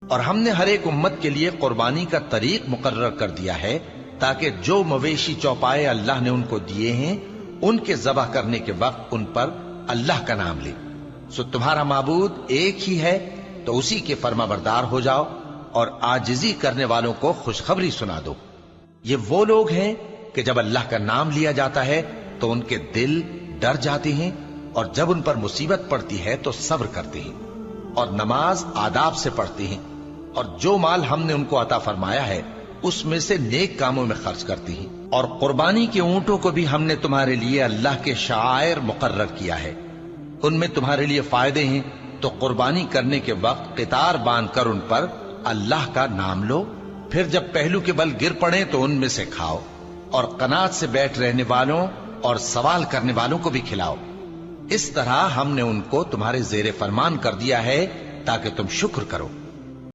اور ہم نے ہر ایک امت کے لیے قربانی کا طریق مقرر کر دیا ہے تاکہ جو مویشی چوپائے اللہ نے ان کو دیے ہیں ان کے ذبح کرنے کے وقت ان پر اللہ کا نام لے۔ سو تمہارا معبود ایک ہی ہے تو اسی کے فرما بردار ہو جاؤ اور عاجزی کرنے والوں کو خوشخبری سنا دو۔ یہ وہ لوگ ہیں کہ جب اللہ کا نام لیا جاتا ہے تو ان کے دل ڈر جاتے ہیں اور جب ان پر مصیبت پڑتی ہے تو صبر کرتے ہیں اور نماز آداب سے پڑھتے ہیں اور جو مال ہم نے ان کو عطا فرمایا ہے اس میں سے نیک کاموں میں خرچ کرتے ہیں۔ اور قربانی کے اونٹوں کو بھی ہم نے تمہارے لیے اللہ کے شعائر مقرر کیا ہے، ان میں تمہارے لیے فائدے ہیں، تو قربانی کرنے کے وقت قطار باندھ کر ان پر اللہ کا نام لو، پھر جب پہلو کے بل گر پڑے تو ان میں سے کھاؤ، اور قناعت سے بیٹھ رہنے والوں اور سوال کرنے والوں کو بھی کھلاؤ۔ اس طرح ہم نے ان کو تمہارے زیر فرمان کر دیا ہے تاکہ تم شکر کرو۔